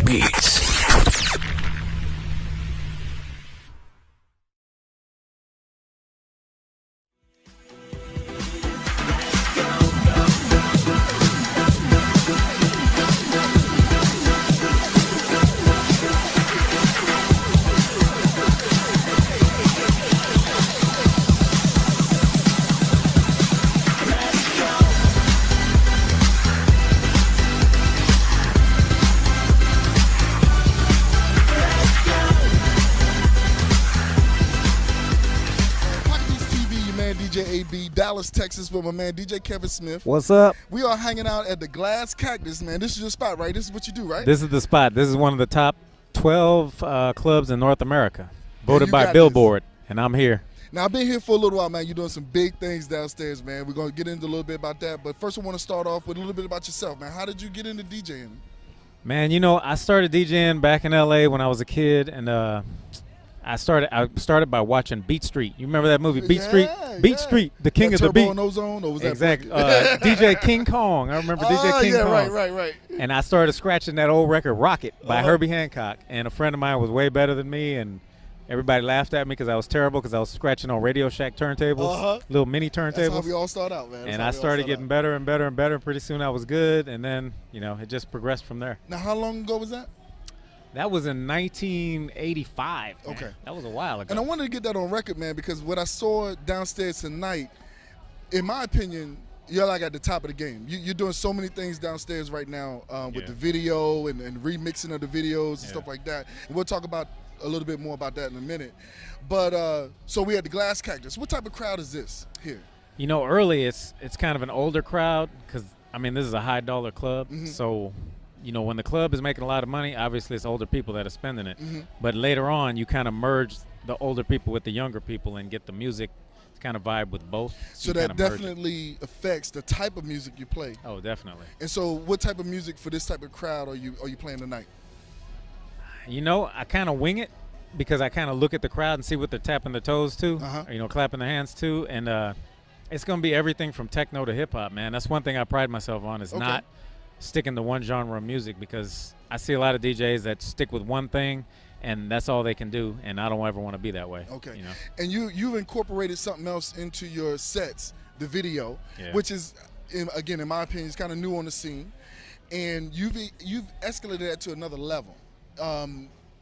Pocketbeats. DJ AB, Dallas, Texas, with my man DJ Kevin Smith. What's up? We are hanging out at the Glass Cactus, man. This is your spot, right? This is what you do, right? This is the spot. This is one of the top 12 clubs in North America, voted by Billboard, and I'm here. Now, I've been here for a little while, man. You're doing some big things downstairs, man. We're going to get into a little bit about that. But first, I want to start off with a little bit about yourself, man. How did you get into DJing? Man, you know, I started DJing back in L.A. when I was a kid, and I started by watching Beat Street. You remember that movie, Beat Street? Beat Street, the king of the beat. Turbo and Ozone, or was exactly. that DJ King Kong. I remember DJ King Kong. Right. And I started scratching that old record, Rocket, by Herbie Hancock. And a friend of mine was way better than me, and everybody laughed at me because I was terrible because I was scratching on Radio Shack turntables, little mini turntables. That's how we all start out, man. And I started getting better and better and better. Pretty soon I was good, and then, you know, it just progressed from there. Now, how long ago was that? That was in 1985. Man. Okay. That was a while ago. And I wanted to get that on record, man, because what I saw downstairs tonight, in my opinion, you're like at the top of the game. You're doing so many things downstairs right now with the video and remixing of the videos and stuff like that. And we'll talk about a little bit more about that in a minute. But so we had the Glass Cactus. What type of crowd is this here? You know, early it's kind of an older crowd because, I mean, this is a high-dollar club, so – you know, when the club is making a lot of money, obviously it's older people that are spending it. But later on, you kind of merge the older people with the younger people and get the music to kind of vibe with both. So that definitely affects the type of music you play. Oh, definitely. And so what type of music for this type of crowd are you playing tonight? You know, I kind of wing it because I kind of look at the crowd and see what they're tapping their toes to, or, you know, clapping their hands to. And it's going to be everything from techno to hip-hop, man. That's one thing I pride myself on is not sticking to one genre of music, because I see a lot of DJs that stick with one thing and that's all they can do, and I don't ever want to be that way. Okay. You know? And you've incorporated something else into your sets, the video, which is, again, in my opinion, is kind of new on the scene, and you've escalated that to another level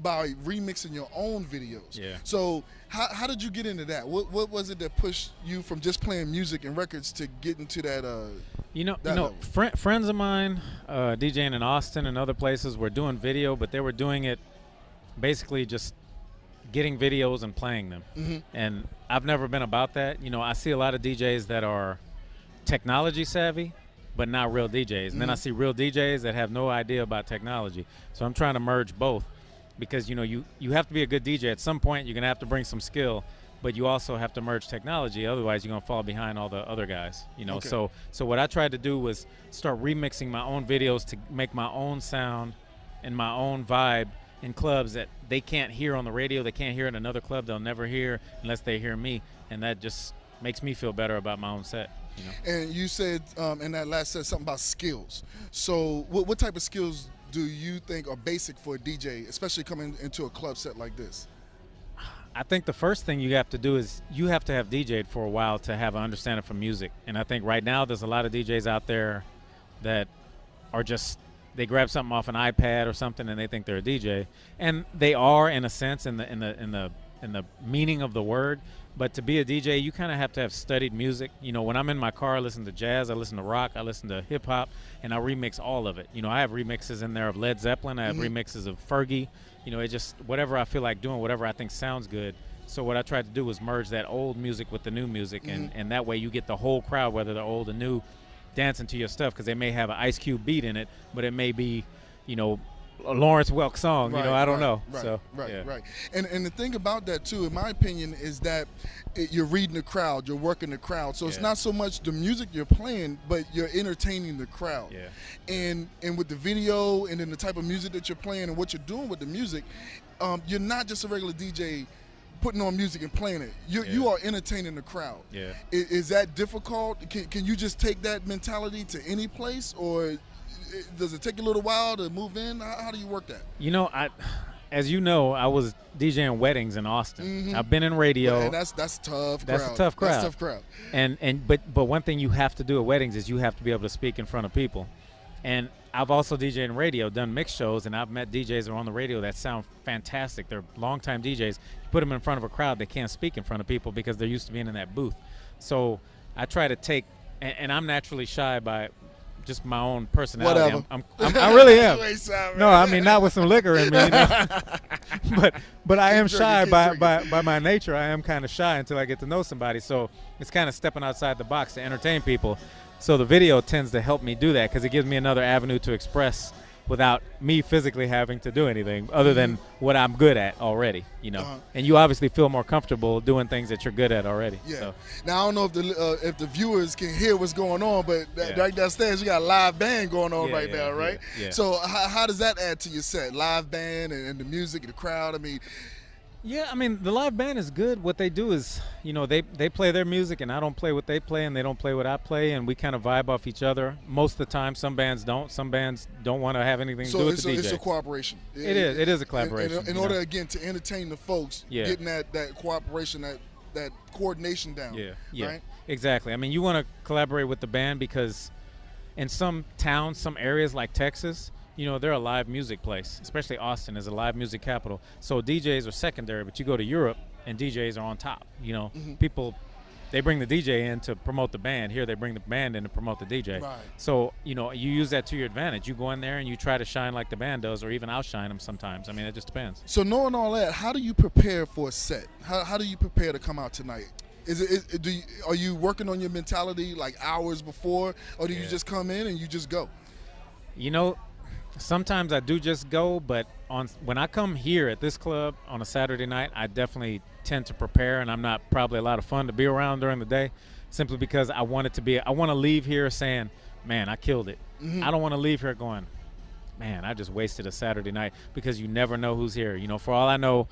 by remixing your own videos. Yeah. So how did you get into that? What was it that pushed you from just playing music and records to get into that? Friends of mine, DJing in Austin and other places, were doing video, but they were doing it basically just getting videos and playing them. And I've never been about that. You know, I see a lot of DJs that are technology savvy, but not real DJs. And then I see real DJs that have no idea about technology. So I'm trying to merge both, because, you know, you have to be a good DJ. At some point, you're going to have to bring some skill, but you also have to merge technology. Otherwise, you're going to fall behind all the other guys, you know. So what I tried to do was start remixing my own videos to make my own sound and my own vibe in clubs that they can't hear on the radio. They can't hear in another club. They'll never hear unless they hear me, and that just makes me feel better about my own set. You know? And you said in that last set something about skills. So what type of skills do you think are basic for a DJ, especially coming into a club set like this? I think the first thing you have to do is you have to have DJ'd for a while to have an understanding for music. And I think right now there's a lot of DJs out there that are just, they grab something off an iPad or something and they think they're a DJ. And they are, in a sense, in the meaning of the word. But to be a DJ, you kind of have to have studied music. You know, when I'm in my car, I listen to jazz, I listen to rock, I listen to hip-hop, and I remix all of it. You know, I have remixes in there of Led Zeppelin, I have remixes of Fergie. You know, it just, whatever I feel like doing, whatever I think sounds good. So what I tried to do was merge that old music with the new music, and that way you get the whole crowd, whether they're old or new, dancing to your stuff, because they may have an Ice Cube beat in it, but it may be, you know, a Lawrence Welk song, you know, I don't know. Right. And the thing about that too, in my opinion, is that you're reading the crowd, you're working the crowd. So it's not so much the music you're playing, but you're entertaining the crowd. And with the video and then the type of music that you're playing and what you're doing with the music, you're not just a regular DJ putting on music and playing it. You are entertaining the crowd. Is that difficult? Can you just take that mentality to any place, or does it take a little while to move in? How do you work that? As you know, I was DJing weddings in Austin. I've been in radio. And that's tough. That's a tough crowd. That's a tough crowd. But one thing you have to do at weddings is you have to be able to speak in front of people. And I've also DJed in radio, done mix shows, and I've met DJs that are on the radio that sound fantastic. They're longtime DJs. You put them in front of a crowd, they can't speak in front of people because they're used to being in that booth. So I try to take, and I'm naturally shy by just my own personality. Whatever. I really am. No, I mean, not with some liquor in me. But I am shy by my nature. I am kind of shy until I get to know somebody. So it's kind of stepping outside the box to entertain people. So the video tends to help me do that because it gives me another avenue to express without me physically having to do anything other than what I'm good at already, And you obviously feel more comfortable doing things that you're good at already. Yeah. So. Now, I don't know if the viewers can hear what's going on, but right downstairs you got a live band going on now, right? Yeah. So how does that add to your set? Live band and the music and the crowd? I mean. Yeah, I mean, the live band is good. What they do is, they play their music, and I don't play what they play, and they don't play what I play, and we kind of vibe off each other. Most of the time, some bands don't. Some bands don't want to have anything to do with the DJ. So it's a cooperation. It is a collaboration. In order, again, to entertain the folks, getting that cooperation, that coordination down. Yeah, right? Exactly. I mean, you want to collaborate with the band because in some towns, some areas like Texas, they're a live music place, especially Austin is a live music capital. So DJs are secondary, but you go to Europe and DJs are on top. People, they bring the DJ in to promote the band. Here they bring the band in to promote the DJ. Right. So, you use that to your advantage. You go in there and you try to shine like the band does or even outshine them sometimes. I mean, it just depends. So knowing all that, how do you prepare for a set? How do you prepare to come out tonight? Are you working on your mentality like hours before, or do you just come in and you just go? Sometimes I do just go, but when I come here at this club on a Saturday night, I definitely tend to prepare, and I'm not probably a lot of fun to be around during the day, simply because I want to leave here saying, man, I killed it. I don't want to leave here going, man, I just wasted a Saturday night, because you never know who's here. For all I know,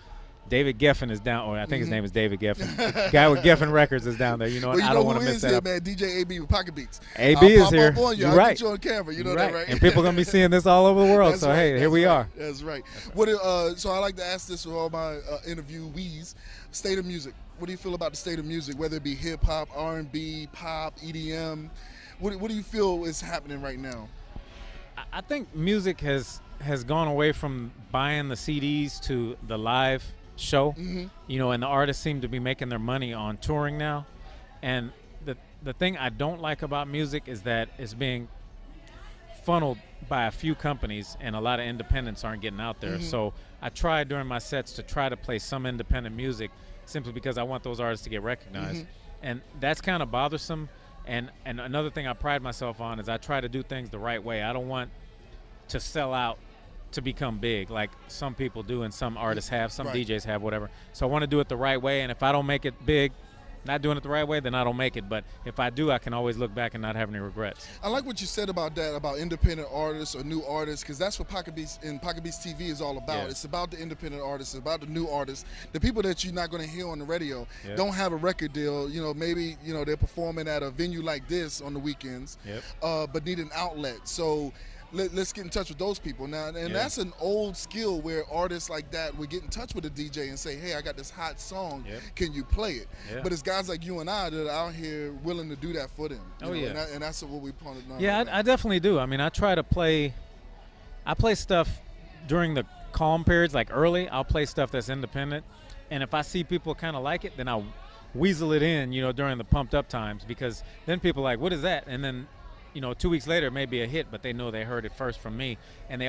David Geffen is down, or I think his name is David Geffen. The guy with Geffen Records is down there. I don't want to miss that. Here, man, DJ AB with Pocketbeats. AB is here. I'll pop up on you. I'll get you on camera. You know that, right? And people are going to be seeing this all over the world. So, hey, here we are. That's right. So I like to ask this with all my interviewees. State of music. What do you feel about the state of music, whether it be hip-hop, R&B, pop, EDM? What do you feel is happening right now? I think music has gone away from buying the CDs to the live show, and the artists seem to be making their money on touring now. And the thing I don't like about music is that it's being funneled by a few companies, and a lot of independents aren't getting out there. So I try during my sets to try to play some independent music, simply because I want those artists to get recognized. And that's kind of bothersome. And another thing I pride myself on is I try to do things the right way. I don't want to sell out to become big like some people do and some artists have, some DJs have, whatever. So I want to do it the right way, and if I don't make it big, not doing it the right way, then I don't make it. But if I do, I can always look back and not have any regrets. I like what you said about that, about independent artists or new artists, because that's what Pocketbeats and Pocketbeats TV is all about. It's about the independent artists, it's about the new artists, the people that you're not going to hear on the radio, don't have a record deal. Maybe they're performing at a venue like this on the weekends, but need an outlet. So let's get in touch with those people now. And that's an old skill where artists like that would get in touch with a DJ and say, hey, I got this hot song. Can you play it? But it's guys like you and I that are out here willing to do that for them. And that's what we plan on. I definitely do. I mean, I try to play stuff during the calm periods, like early. I'll play stuff that's independent. And if I see people kind of like it, then I'll weasel it in, during the pumped up times, because then people are like, what is that? And then 2 weeks later it may be a hit, but they know they heard it first from me. And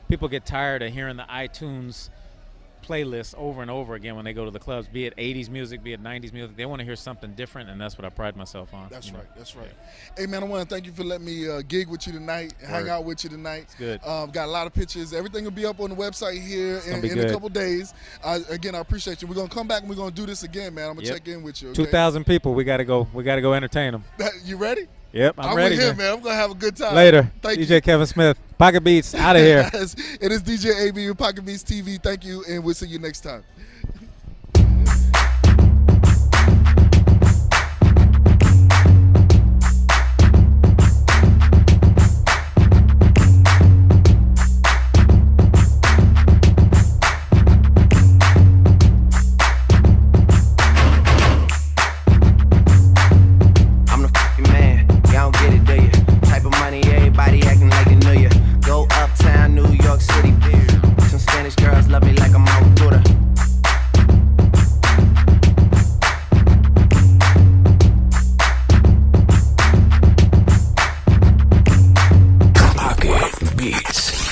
people get tired of hearing the iTunes playlist over and over again when they go to the clubs, be it 80s music, be it 90s music. They want to hear something different, and that's what I pride myself on. That's right. Hey, man, I want to thank you for letting me gig with you tonight, hang out with you tonight. It's good. Got a lot of pictures. Everything will be up on the website here in a couple days. Again, I appreciate you. We're going to come back and we're going to do this again, man. I'm going to check in with you. Okay? 2,000 people. We got to go entertain them. You ready? Yep, I'm ready. With him, man. I'm going to have a good time. Later. Thank DJ you. Kevin Smith. Pocketbeats, out of here. It is DJ AB with Pocketbeats TV. Thank you, and we'll see you next time. Pocketbeats.